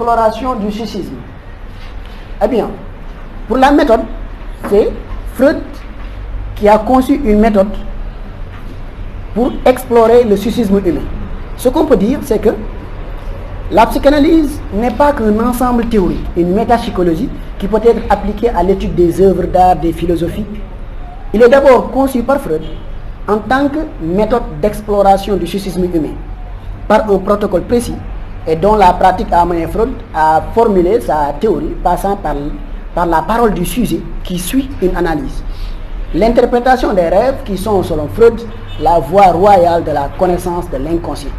d'exploration du psychisme. Eh bien, pour la méthode, c'est Freud qui a conçu une méthode pour explorer le psychisme humain. Ce qu'on peut dire, c'est que la psychanalyse n'est pas qu'un ensemble théorique, une métapsychologie qui peut être appliquée à l'étude des œuvres d'art, des philosophies. Il est d'abord conçu par Freud en tant que méthode d'exploration du psychisme humain, par un protocole précis et dont la pratique a amené Freud à formuler sa théorie passant par la parole du sujet qui suit une analyse. L'interprétation des rêves qui sont, selon Freud, la voie royale de la connaissance de l'inconscient.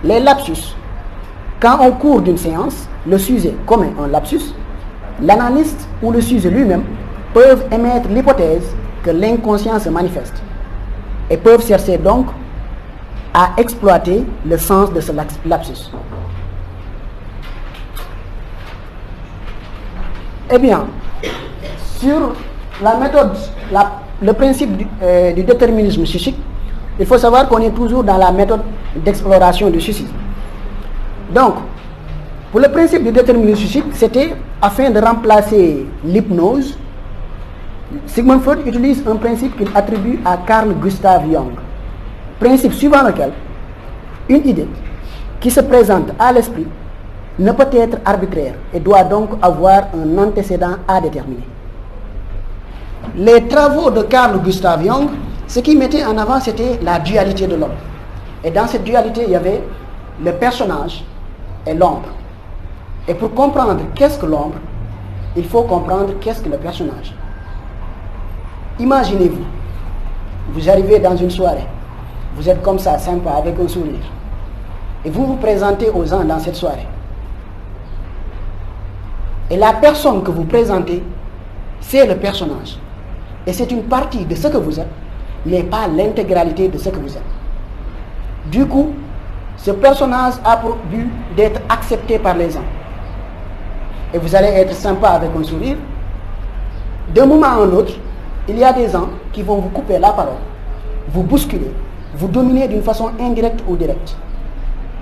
Les lapsus. Quand au cours d'une séance, le sujet commet un lapsus, l'analyste ou le sujet lui-même peuvent émettre l'hypothèse que l'inconscient se manifeste et peuvent chercher donc à exploiter le sens de ce lapsus. Eh bien, sur la méthode, le principe du déterminisme psychique, il faut savoir qu'on est toujours dans la méthode d'exploration du psychisme. Donc, pour le principe du déterminisme psychique, c'était afin de remplacer l'hypnose. Sigmund Freud utilise un principe qu'il attribue à Carl Gustav Jung. Principe suivant lequel une idée qui se présente à l'esprit ne peut être arbitraire et doit donc avoir un antécédent à déterminer. Les travaux de Carl Gustav Jung, ce qu'ils mettaient en avant, c'était la dualité de l'homme. Et dans cette dualité, il y avait le personnage et l'ombre. Et pour comprendre qu'est-ce que l'ombre, il faut comprendre qu'est-ce que le personnage. Imaginez-vous, vous arrivez dans une soirée, vous êtes comme ça, sympa, avec un sourire, et vous vous présentez aux gens dans cette soirée. Et la personne que vous présentez, c'est le personnage. Et c'est une partie de ce que vous êtes, mais pas l'intégralité de ce que vous êtes. Du coup, ce personnage a pour but d'être accepté par les gens. Et vous allez être sympa avec un sourire. D'un moment à un autre, il y a des gens qui vont vous couper la parole, vous bousculer, vous dominer d'une façon indirecte ou directe.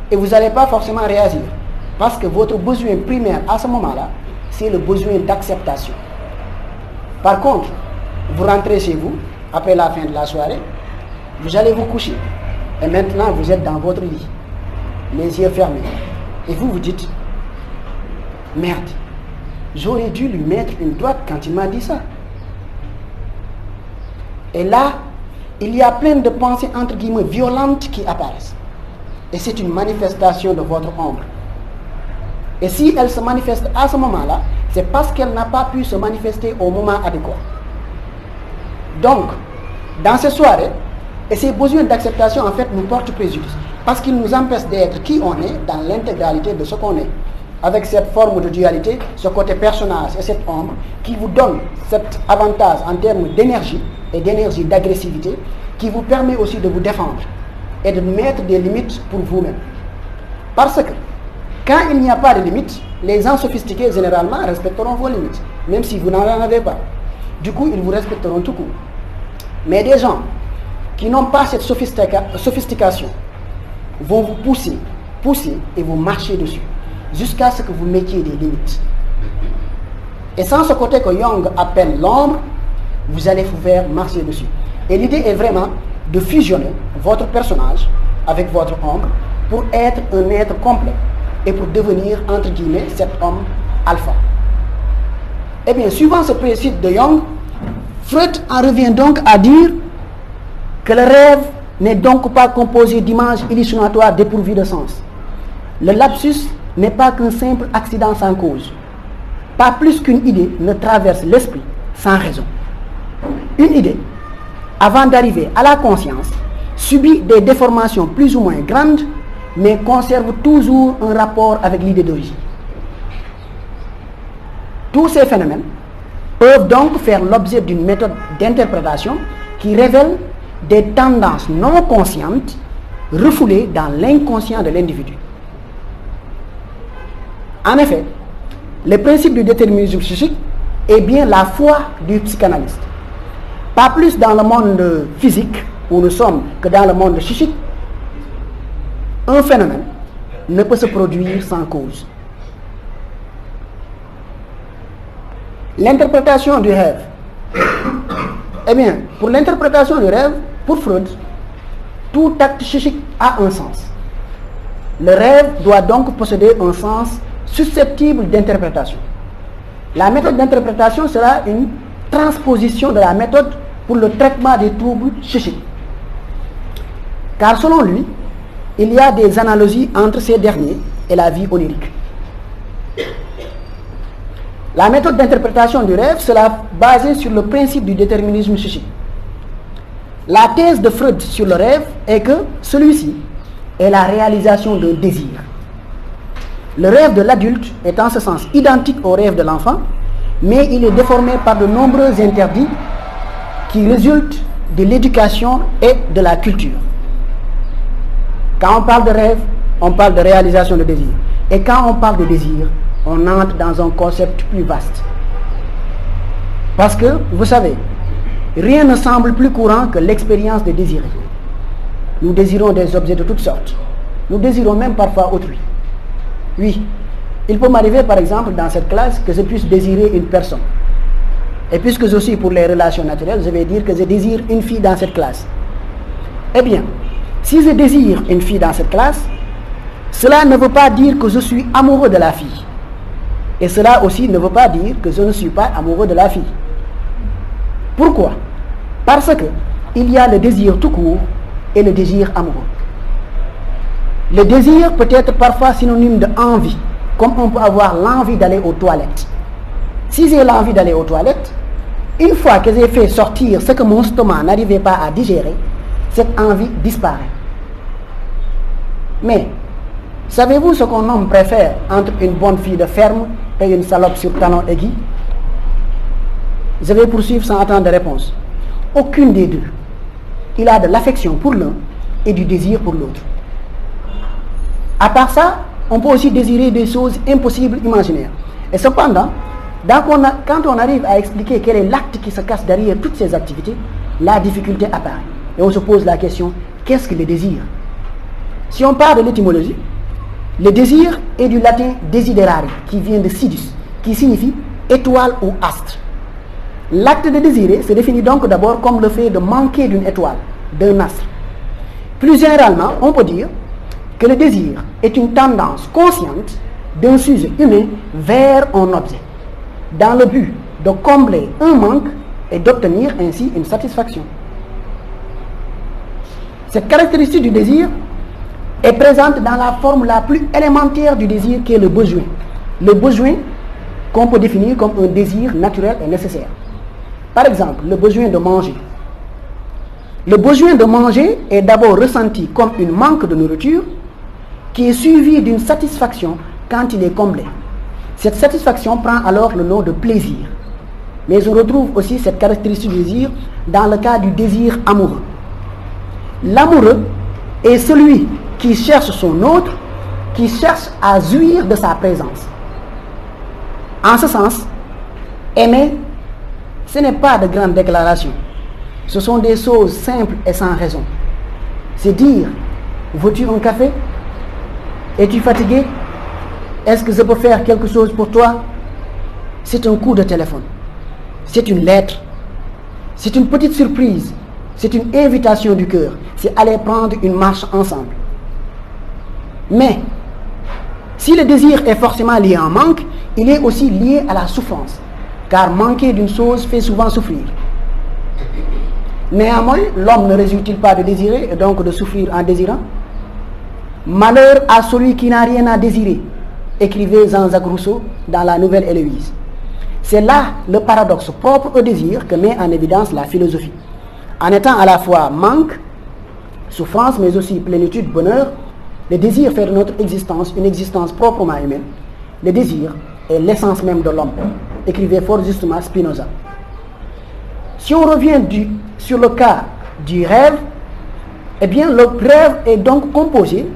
Et vous n'allez pas forcément réagir, parce que votre besoin primaire à ce moment-là, c'est le besoin d'acceptation. Par contre, vous rentrez chez vous, après la fin de la soirée, vous allez vous coucher. Et maintenant, vous êtes dans votre lit, les yeux fermés. Et vous vous dites, merde, j'aurais dû lui mettre une droite quand il m'a dit ça. Et là, il y a plein de pensées entre guillemets violentes qui apparaissent. Et c'est une manifestation de votre ombre. Et si elle se manifeste à ce moment-là, c'est parce qu'elle n'a pas pu se manifester au moment adéquat. Donc, dans ces soirées, et ces besoins d'acceptation en fait nous portent préjudice, parce qu'ils nous empêchent d'être qui on est dans l'intégralité de ce qu'on est. Avec cette forme de dualité, ce côté personnage et cette ombre qui vous donne cet avantage en termes d'énergie et d'énergie d'agressivité qui vous permet aussi de vous défendre et de mettre des limites pour vous-même. Parce que quand il n'y a pas de limites, les gens sophistiqués généralement respecteront vos limites, même si vous n'en avez pas. Du coup, ils vous respecteront tout court. Mais des gens qui n'ont pas cette sophistication vont vous pousser et vous marcher dessus, jusqu'à ce que vous mettiez des limites. Et sans ce côté que Jung appelle l'ombre, vous allez vous faire marcher dessus. Et l'idée est vraiment de fusionner votre personnage avec votre ombre pour être un être complet et pour devenir, entre guillemets, cet homme alpha. Eh bien, suivant ce principe de Jung, Freud en revient donc à dire que le rêve n'est donc pas composé d'images hallucinatoires dépourvues de sens. Le lapsus n'est pas qu'un simple accident sans cause. Pas plus qu'une idée ne traverse l'esprit sans raison. Une idée, avant d'arriver à la conscience, subit des déformations plus ou moins grandes, mais conserve toujours un rapport avec l'idée d'origine. Tous ces phénomènes peuvent donc faire l'objet d'une méthode d'interprétation qui révèle des tendances non conscientes refoulées dans l'inconscient de l'individu. En effet, le principe du déterminisme psychique est bien la foi du psychanalyste. Pas plus dans le monde physique où nous sommes que dans le monde psychique. Un phénomène ne peut se produire sans cause. L'interprétation du rêve. Eh bien, pour l'interprétation du rêve, pour Freud, tout acte psychique a un sens. Le rêve doit donc posséder un sens susceptible d'interprétation. La méthode d'interprétation sera une transposition de la méthode pour le traitement des troubles psychiques. Car selon lui, il y a des analogies entre ces derniers et la vie onirique. La méthode d'interprétation du rêve sera basée sur le principe du déterminisme psychique. La thèse de Freud sur le rêve est que celui-ci est la réalisation d'un désir. Le rêve de l'adulte est en ce sens identique au rêve de l'enfant, mais il est déformé par de nombreux interdits qui résultent de l'éducation et de la culture. Quand on parle de rêve, on parle de réalisation de désir. Et quand on parle de désir, on entre dans un concept plus vaste. Parce que, vous savez, rien ne semble plus courant que l'expérience de désirer. Nous désirons des objets de toutes sortes. Nous désirons même parfois autrui. Oui, il peut m'arriver par exemple dans cette classe que je puisse désirer une personne. Et puisque je suis pour les relations naturelles, je vais dire que je désire une fille dans cette classe. Eh bien, si je désire une fille dans cette classe, cela ne veut pas dire que je suis amoureux de la fille. Et cela aussi ne veut pas dire que je ne suis pas amoureux de la fille. Pourquoi? Parce que il y a le désir tout court et le désir amoureux. Le désir peut être parfois synonyme de envie, comme on peut avoir l'envie d'aller aux toilettes. Si j'ai l'envie d'aller aux toilettes, une fois que j'ai fait sortir ce que mon stomac n'arrivait pas à digérer, cette envie disparaît. Mais, savez-vous ce qu'un homme préfère entre une bonne fille de ferme et une salope sur talon aigu? Je vais poursuivre sans attendre de réponse. Aucune des deux. Il a de l'affection pour l'un et du désir pour l'autre. À part ça, on peut aussi désirer des choses impossibles, imaginaires. Et cependant, quand on arrive à expliquer quel est l'acte qui se cache derrière toutes ces activités, la difficulté apparaît. Et on se pose la question, qu'est-ce que le désir? Si on parle de l'étymologie, le désir est du latin desiderare, qui vient de sidus, qui signifie étoile ou astre. L'acte de désirer se définit donc d'abord comme le fait de manquer d'une étoile, d'un astre. Plus généralement, on peut dire que le désir est une tendance consciente d'un sujet humain vers un objet, dans le but de combler un manque et d'obtenir ainsi une satisfaction. Cette caractéristique du désir est présente dans la forme la plus élémentaire du désir qui est le besoin. Le besoin qu'on peut définir comme un désir naturel et nécessaire. Par exemple, le besoin de manger. Le besoin de manger est d'abord ressenti comme un manque de nourriture qui est suivi d'une satisfaction quand il est comblé. Cette satisfaction prend alors le nom de plaisir. Mais on retrouve aussi cette caractéristique du désir dans le cas du désir amoureux. L'amoureux est celui qui cherche son autre, qui cherche à jouir de sa présence. En ce sens, aimer, ce n'est pas de grandes déclarations. Ce sont des choses simples et sans raison. C'est dire, veux-tu un café? Es-tu fatigué? Est-ce que je peux faire quelque chose pour toi? C'est un coup de téléphone. C'est une lettre. C'est une petite surprise. C'est une invitation du cœur. C'est aller prendre une marche ensemble. Mais, si le désir est forcément lié à un manque, il est aussi lié à la souffrance. Car manquer d'une chose fait souvent souffrir. Néanmoins, l'homme ne résulte-t-il pas de désirer et donc de souffrir en désirant? Malheur à celui qui n'a rien à désirer, écrivait Jean-Jacques Rousseau dans la Nouvelle Héloïse. C'est là le paradoxe propre au désir que met en évidence la philosophie. En étant à la fois manque, souffrance, mais aussi plénitude, bonheur, le désir fait de notre existence une existence proprement humaine. Le désir est l'essence même de l'homme, écrivait fort justement Spinoza. Si on revient sur le cas du rêve, eh bien le rêve est donc composé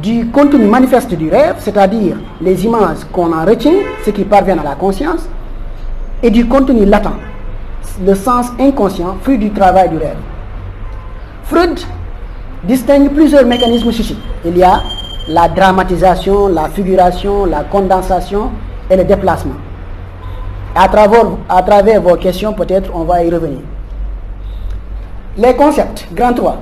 du contenu manifeste du rêve, c'est-à-dire les images qu'on en retient, ce qui parvient à la conscience, et du contenu latent, le sens inconscient, fruit du travail du rêve. Freud distingue plusieurs mécanismes psychiques. Il y a la dramatisation, la figuration, la condensation et le déplacement. À travers vos questions, peut-être, on va y revenir. Les concepts, grand 3.